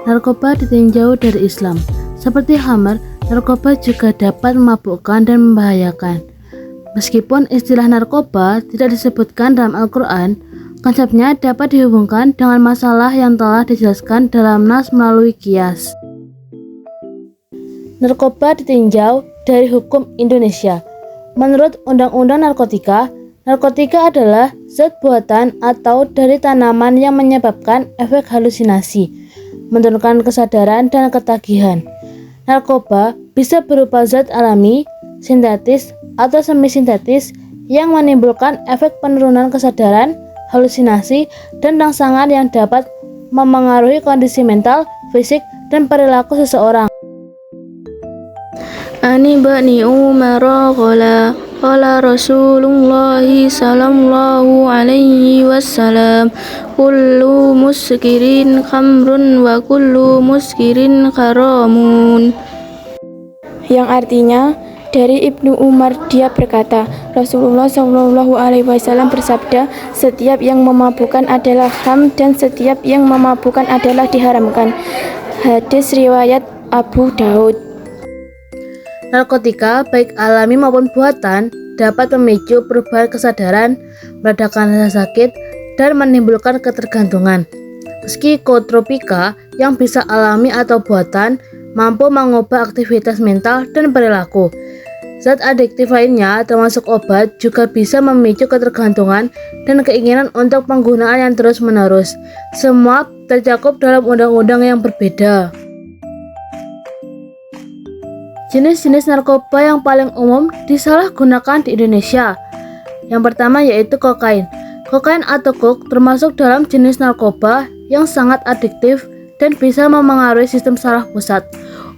Narkoba ditinjau dari Islam. Seperti khamar, narkoba juga dapat memabukkan dan membahayakan. Meskipun istilah narkoba tidak disebutkan dalam Al-Quran, konsepnya dapat dihubungkan dengan masalah yang telah dijelaskan dalam nas melalui qiyas. Narkoba ditinjau dari hukum Indonesia. Menurut Undang-Undang Narkotika, narkotika adalah zat buatan atau dari tanaman yang menyebabkan efek halusinasi, menurunkan kesadaran dan ketagihan. Narkoba bisa berupa zat alami, sintetis, atau semi-sintetis yang menimbulkan efek penurunan kesadaran, halusinasi, dan rangsangan yang dapat memengaruhi kondisi mental, fisik, dan perilaku seseorang. Ani bani Umar qala Rasulullah sallallahu alaihi wasallam kullu muskirin khamrun wa kullu muskirin haramun, yang artinya dari Ibnu Umar, dia berkata, Rasulullah Shallallahu Alaihi Wasallam bersabda, setiap yang memabukkan adalah haram dan setiap yang memabukkan adalah diharamkan. Hadis riwayat Abu Daud. Narkotika, baik alami maupun buatan, dapat memicu perubahan kesadaran, meredakan rasa sakit, dan menimbulkan ketergantungan. Psikotropika yang bisa alami atau buatan mampu mengubah aktivitas mental dan perilaku. Zat adiktif lainnya, termasuk obat, juga bisa memicu ketergantungan dan keinginan untuk penggunaan yang terus-menerus. Semua tercakup dalam undang-undang yang berbeda. Jenis-jenis narkoba yang paling umum disalahgunakan di Indonesia. Yang pertama yaitu kokain. Kokain atau coke termasuk dalam jenis narkoba yang sangat adiktif dan bisa memengaruhi sistem saraf pusat.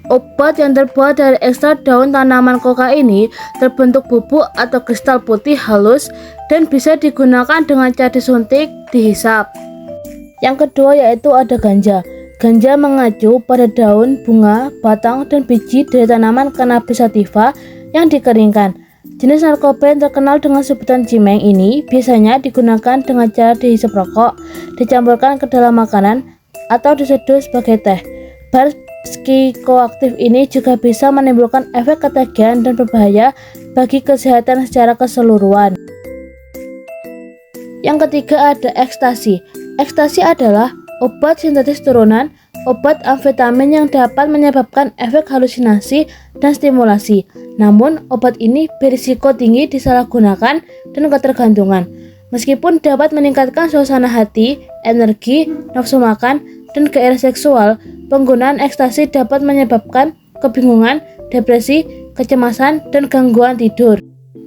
Obat yang terbuat dari ekstrak daun tanaman koka ini terbentuk bubuk atau kristal putih halus dan bisa digunakan dengan cara disuntik, dihisap. Yang kedua yaitu ada ganja. Ganja mengacu pada daun, bunga, batang, dan biji dari tanaman Cannabis sativa yang dikeringkan. Jenis narkoba yang terkenal dengan sebutan cimeng ini biasanya digunakan dengan cara dihisap rokok, dicampurkan ke dalam makanan, atau diseduh sebagai teh. Bahan psikoaktif ini juga bisa menimbulkan efek ketagihan dan berbahaya bagi kesehatan secara keseluruhan. Yang ketiga ada ekstasi. Ekstasi adalah obat sintetis turunan obat amfetamin yang dapat menyebabkan efek halusinasi dan stimulasi. Namun, obat ini berisiko tinggi disalahgunakan dan ketergantungan. Meskipun dapat meningkatkan suasana hati, energi, nafsu makan, dan gairah seksual, penggunaan ekstasi dapat menyebabkan kebingungan, depresi, kecemasan, dan gangguan tidur.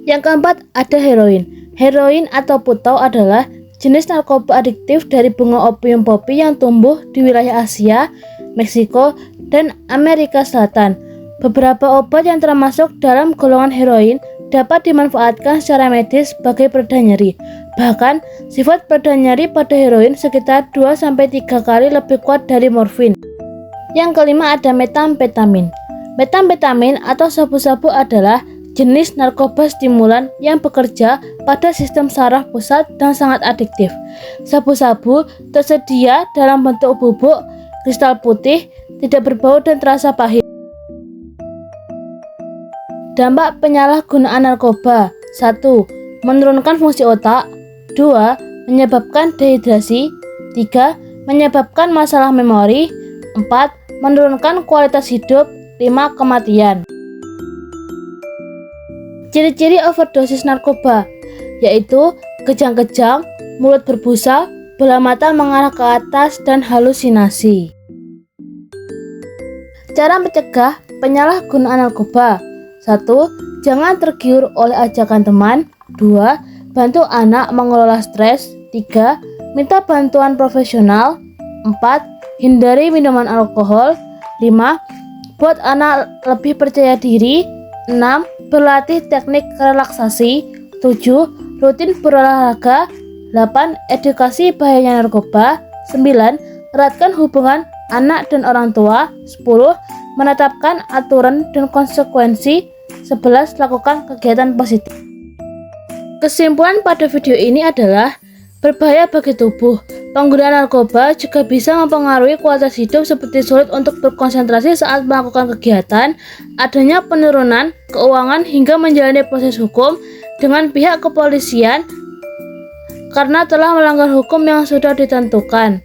Yang keempat ada heroin. Heroin atau putau adalah jenis narkoba adiktif dari bunga opium poppy yang tumbuh di wilayah Asia, Meksiko, dan Amerika Selatan. Beberapa obat yang termasuk dalam golongan heroin dapat dimanfaatkan secara medis sebagai pereda nyeri. Bahkan, sifat pereda nyeri pada heroin sekitar 2-3 kali lebih kuat dari morfin. Yang kelima ada metamfetamin. Metamfetamin atau sabu-sabu adalah jenis narkoba stimulan yang bekerja pada sistem saraf pusat dan sangat adiktif. Sabu-sabu tersedia dalam bentuk bubuk, kristal putih, tidak berbau dan terasa pahit. Dampak penyalahgunaan narkoba: 1. Menurunkan fungsi otak. 2. Menyebabkan dehidrasi. 3. Menyebabkan masalah memori. 4. Menurunkan kualitas hidup. 5. Kematian. Ciri-ciri overdosis narkoba yaitu kejang-kejang, mulut berbusa, bola mata mengarah ke atas, dan halusinasi. Cara mencegah penyalahgunaan narkoba: 1. Jangan tergiur oleh ajakan teman. 2. Bantu anak mengelola stres. 3. Minta bantuan profesional. 4. Hindari minuman alkohol. 5. Buat anak lebih percaya diri. 6. Berlatih teknik relaksasi. 7. Rutin berolahraga. 8. Edukasi bahaya narkoba. 9. Eratkan hubungan anak dan orang tua. 10. Menetapkan aturan dan konsekuensi. 11. Lakukan kegiatan positif. Kesimpulan pada video ini adalah berbahaya bagi tubuh. Penggunaan narkoba juga bisa mempengaruhi kualitas hidup seperti sulit untuk berkonsentrasi saat melakukan kegiatan, adanya penurunan keuangan hingga menjalani proses hukum dengan pihak kepolisian karena telah melanggar hukum yang sudah ditentukan.